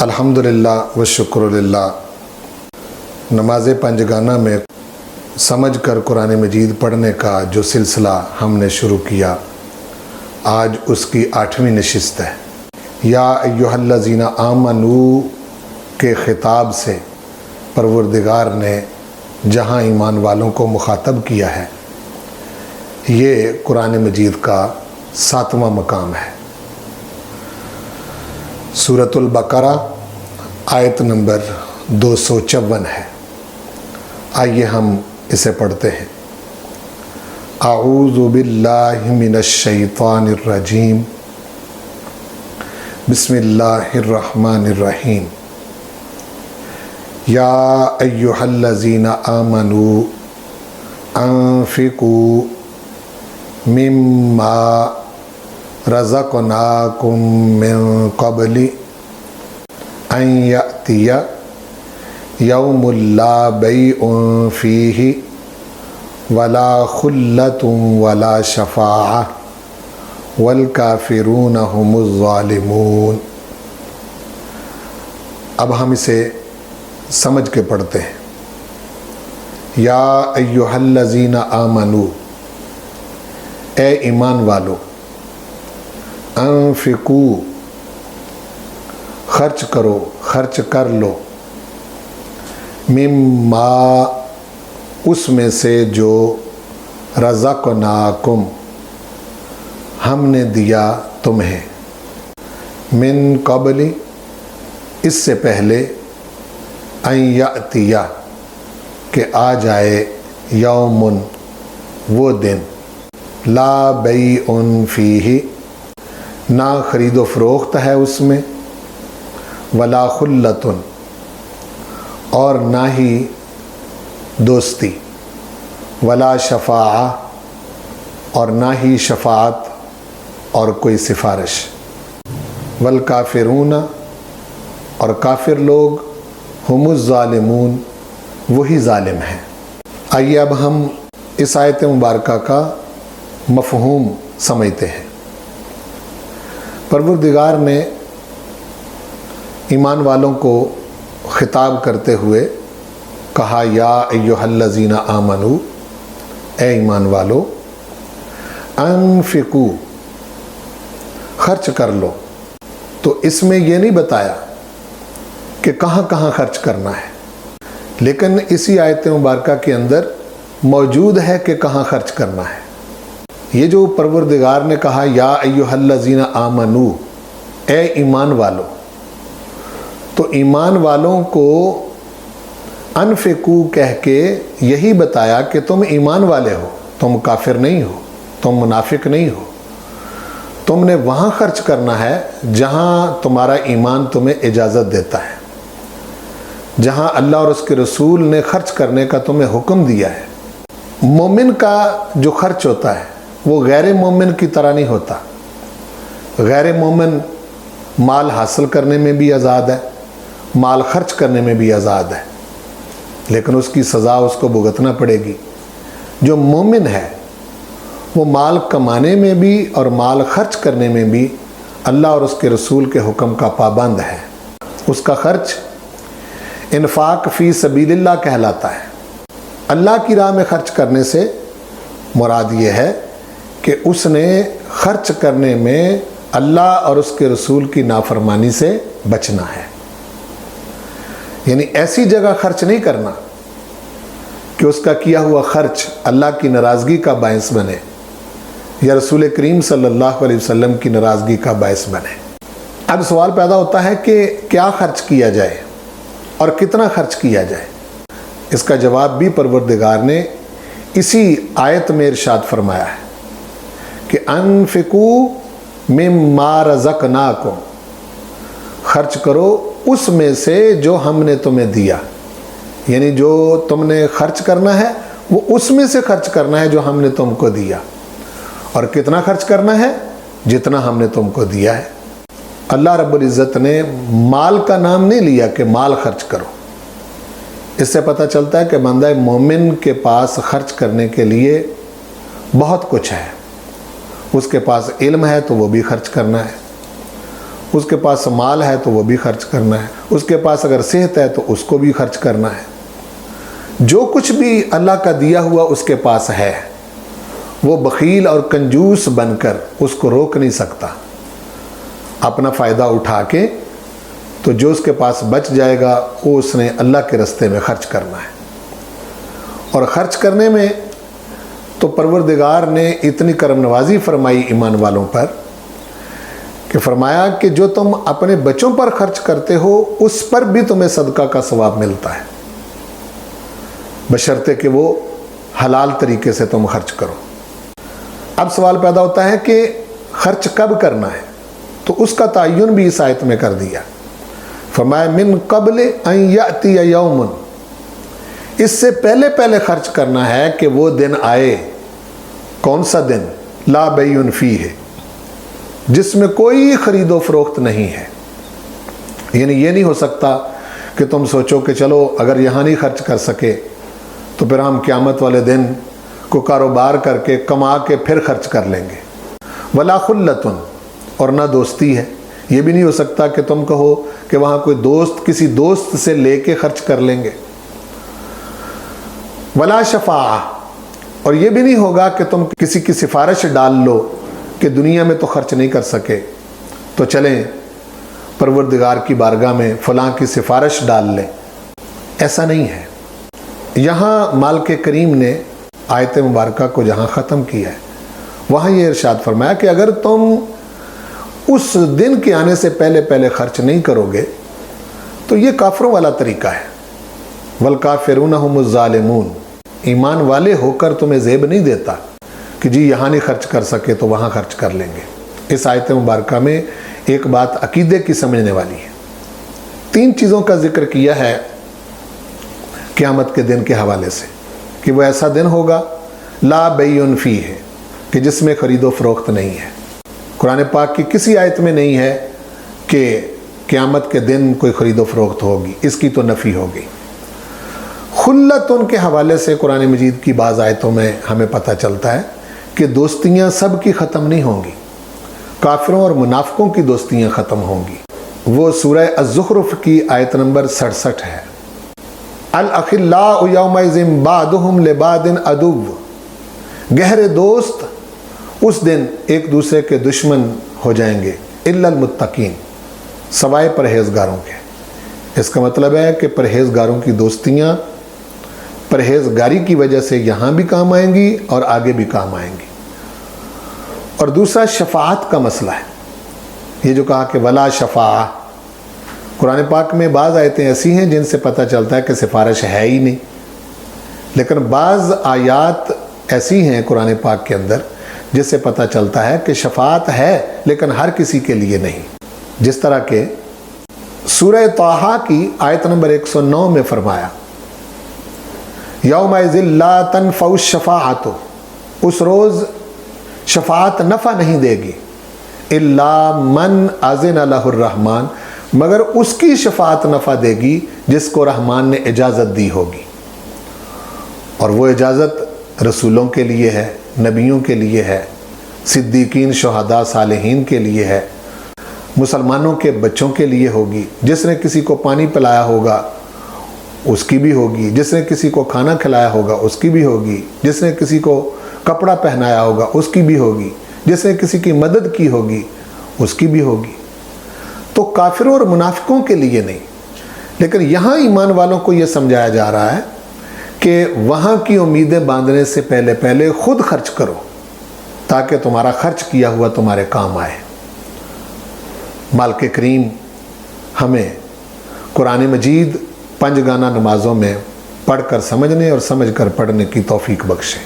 الحمدللہ والشکر للہ۔ نماز پنجگانہ میں سمجھ کر قرآن مجید پڑھنے کا جو سلسلہ ہم نے شروع کیا، آج اس کی 8ویں نشست ہے۔ یا ایھا الذین آمنوا کے خطاب سے پروردگار نے جہاں ایمان والوں کو مخاطب کیا ہے، یہ قرآن مجید کا 7واں مقام ہے۔ سورۃ البقرہ آیت نمبر 254 ہے۔ آئیے ہم اسے پڑھتے ہیں۔ اعوذ باللہ من الشیطان الرجیم، بسم اللہ الرحمن الرحیم۔ یا ایھا الذین آمنوا انفقوا مما رزقناکم من قبل ان یأتی یوم لا بیع فیہ ولا خلۃ ولا شفاعۃ والکافرون هم الظالمون۔ اب ہم اسے سمجھ کے پڑھتے ہیں۔ یا ایھا الذین آمنوا، اے ایمان والو، انفقوا، خرچ کرو، خرچ کر لو، مما، اس میں سے جو رزقناکم، ہم نے دیا تمہیں، من قبل، اس سے پہلے، ان یأتی، کہ آ جائے، یومن، وہ دن، لا بیع فیہ، نہ خرید و فروخت ہے اس میں، ولا خلۃ، اور نہ ہی دوستی، ولا شفاعۃ، اور نہ ہی شفاعت اور کوئی سفارش، والکافرون، اور کافر لوگ، ہم الظالمون، وہی ظالم ہیں۔ آئیے اب ہم اس آیت مبارکہ کا مفہوم سمجھتے ہیں۔ پروردگار نے ایمان والوں کو خطاب کرتے ہوئے کہا، یا ایھا الذین آمنوا، اے ایمان والو، انفقوا، خرچ کر لو۔ تو اس میں یہ نہیں بتایا کہ کہاں کہاں خرچ کرنا ہے، لیکن اسی آیت مبارکہ کے اندر موجود ہے کہ کہاں خرچ کرنا ہے۔ یہ جو پروردگار نے کہا، یا ایھا الذین آمنوا، اے ایمان والو، تو ایمان والوں کو انفقوا کہہ کے یہی بتایا کہ تم ایمان والے ہو، تم کافر نہیں ہو، تم منافق نہیں ہو۔ تم نے وہاں خرچ کرنا ہے جہاں تمہارا ایمان تمہیں اجازت دیتا ہے، جہاں اللہ اور اس کے رسول نے خرچ کرنے کا تمہیں حکم دیا ہے۔ مومن کا جو خرچ ہوتا ہے وہ غیر مومن کی طرح نہیں ہوتا۔ غیر مومن مال حاصل کرنے میں بھی آزاد ہے، مال خرچ کرنے میں بھی آزاد ہے، لیکن اس کی سزا اس کو بھگتنا پڑے گی۔ جو مومن ہے وہ مال کمانے میں بھی اور مال خرچ کرنے میں بھی اللہ اور اس کے رسول کے حکم کا پابند ہے۔ اس کا خرچ انفاق فی سبیل اللہ کہلاتا ہے۔ اللہ کی راہ میں خرچ کرنے سے مراد یہ ہے کہ اس نے خرچ کرنے میں اللہ اور اس کے رسول کی نافرمانی سے بچنا ہے، یعنی ایسی جگہ خرچ نہیں کرنا کہ اس کا کیا ہوا خرچ اللہ کی ناراضگی کا باعث بنے یا رسول کریم صلی اللہ علیہ وسلم کی ناراضگی کا باعث بنے۔ اب سوال پیدا ہوتا ہے کہ کیا خرچ کیا جائے اور کتنا خرچ کیا جائے۔ اس کا جواب بھی پروردگار نے اسی آیت میں ارشاد فرمایا ہے کہ انفقوا مما رزقناکم، خرچ کرو اس میں سے جو ہم نے تمہیں دیا، یعنی جو تم نے خرچ کرنا ہے وہ اس میں سے خرچ کرنا ہے جو ہم نے تم کو دیا، اور کتنا خرچ کرنا ہے؟ جتنا ہم نے تم کو دیا ہے۔ اللہ رب العزت نے مال کا نام نہیں لیا کہ مال خرچ کرو۔ اس سے پتہ چلتا ہے کہ بندہ مومن کے پاس خرچ کرنے کے لیے بہت کچھ ہے۔ اس کے پاس علم ہے تو وہ بھی خرچ کرنا ہے، اس کے پاس مال ہے تو وہ بھی خرچ کرنا ہے، اس کے پاس اگر صحت ہے تو اس کو بھی خرچ کرنا ہے۔ جو کچھ بھی اللہ کا دیا ہوا اس کے پاس ہے، وہ بخیل اور کنجوس بن کر اس کو روک نہیں سکتا۔ اپنا فائدہ اٹھا کے تو جو اس کے پاس بچ جائے گا وہ اس نے اللہ کے راستے میں خرچ کرنا ہے۔ اور خرچ کرنے میں تو پروردگار نے اتنی کرم نوازی فرمائی ایمان والوں پر کہ فرمایا کہ جو تم اپنے بچوں پر خرچ کرتے ہو اس پر بھی تمہیں صدقہ کا ثواب ملتا ہے، بشرطے کہ وہ حلال طریقے سے تم خرچ کرو۔ اب سوال پیدا ہوتا ہے کہ خرچ کب کرنا ہے، تو اس کا تعین بھی اس آیت میں کر دیا۔ فرمایا من قبل ان یاتی یوم، اس سے پہلے پہلے خرچ کرنا ہے کہ وہ دن آئے۔ کون سا دن؟ لا بیع فیہ، جس میں کوئی خرید و فروخت نہیں ہے۔ یعنی یہ نہیں ہو سکتا کہ تم سوچو کہ چلو اگر یہاں نہیں خرچ کر سکے تو پھر ہم قیامت والے دن کو کاروبار کر کے کما کے پھر خرچ کر لیں گے۔ ولا خلتن، اور نہ دوستی ہے۔ یہ بھی نہیں ہو سکتا کہ تم کہو کہ وہاں کوئی دوست کسی دوست سے لے کے خرچ کر لیں گے۔ ولا شفاعہ، اور یہ بھی نہیں ہوگا کہ تم کسی کی سفارش ڈال لو کہ دنیا میں تو خرچ نہیں کر سکے تو چلیں پروردگار کی بارگاہ میں فلاں کی سفارش ڈال لیں۔ ایسا نہیں ہے۔ یہاں مالک کریم نے آیت مبارکہ کو جہاں ختم کیا ہے وہاں یہ ارشاد فرمایا کہ اگر تم اس دن کے آنے سے پہلے پہلے خرچ نہیں کرو گے تو یہ کافروں والا طریقہ ہے۔ والکافرون هم الظالمون، ایمان والے ہو کر تمہیں زیب نہیں دیتا کہ جی یہاں نہیں خرچ کر سکے تو وہاں خرچ کر لیں گے۔ اس آیت مبارکہ میں ایک بات عقیدے کی سمجھنے والی ہے۔ 3 چیزوں کا ذکر کیا ہے قیامت کے دن کے حوالے سے کہ وہ ایسا دن ہوگا لا بیع فیہ، کہ جس میں خرید و فروخت نہیں ہے۔ قرآن پاک کی کسی آیت میں نہیں ہے کہ قیامت کے دن کوئی خرید و فروخت ہوگی، اس کی تو نفی ہوگی۔ خلت ان کے حوالے سے قرآن مجید کی بعض آیتوں میں ہمیں پتہ چلتا ہے کہ دوستیاں سب کی ختم نہیں ہوں گی، کافروں اور منافقوں کی دوستیاں ختم ہوں گی۔ وہ سورہ الزخرف کی آیت نمبر 67 ہے۔ الاخلاء یومئذ بعضهم لبعض عدو، گہرے دوست اس دن ایک دوسرے کے دشمن ہو جائیں گے، الا المتقین، سوائے پرہیزگاروں کے۔ اس کا مطلب ہے کہ پرہیزگاروں کی دوستیاں پرہیزگاری کی وجہ سے یہاں بھی کام آئیں گی اور آگے بھی کام آئیں گی۔ اور دوسرا شفاعت کا مسئلہ ہے۔ یہ جو کہا کہ ولا شفاعہ، قرآن پاک میں بعض آیتیں ایسی ہیں جن سے پتہ چلتا ہے کہ سفارش ہے ہی نہیں، لیکن بعض آیات ایسی ہیں قرآن پاک کے اندر جس سے پتہ چلتا ہے کہ شفاعت ہے لیکن ہر کسی کے لیے نہیں۔ جس طرح کہ سورہ طٰہٰ کی آیت نمبر 109 میں فرمایا یومئذ لا تنفع الشفاعۃ، اس روز شفاعت نفع نہیں دے گی، الا من اذن لہ الرحمن، مگر اس کی شفاعت نفع دے گی جس کو رحمان نے اجازت دی ہوگی۔ اور وہ اجازت رسولوں کے لیے ہے، نبیوں کے لیے ہے، صدیقین، شہداء، صالحین کے لیے ہے، مسلمانوں کے بچوں کے لیے ہوگی۔ جس نے کسی کو پانی پلایا ہوگا اس کی بھی ہوگی، جس نے کسی کو کھانا کھلایا ہوگا اس کی بھی ہوگی، جس نے کسی کو کپڑا پہنایا ہوگا اس کی بھی ہوگی، جس نے کسی کی مدد کی ہوگی اس کی بھی ہوگی۔ تو کافروں اور منافقوں کے لیے نہیں، لیکن یہاں ایمان والوں کو یہ سمجھایا جا رہا ہے کہ وہاں کی امیدیں باندھنے سے پہلے پہلے خود خرچ کرو تاکہ تمہارا خرچ کیا ہوا تمہارے کام آئے۔ مالک کریم ہمیں قرآن مجید 5 گانہ نمازوں میں پڑھ کر سمجھنے اور سمجھ کر پڑھنے کی توفیق بخشے۔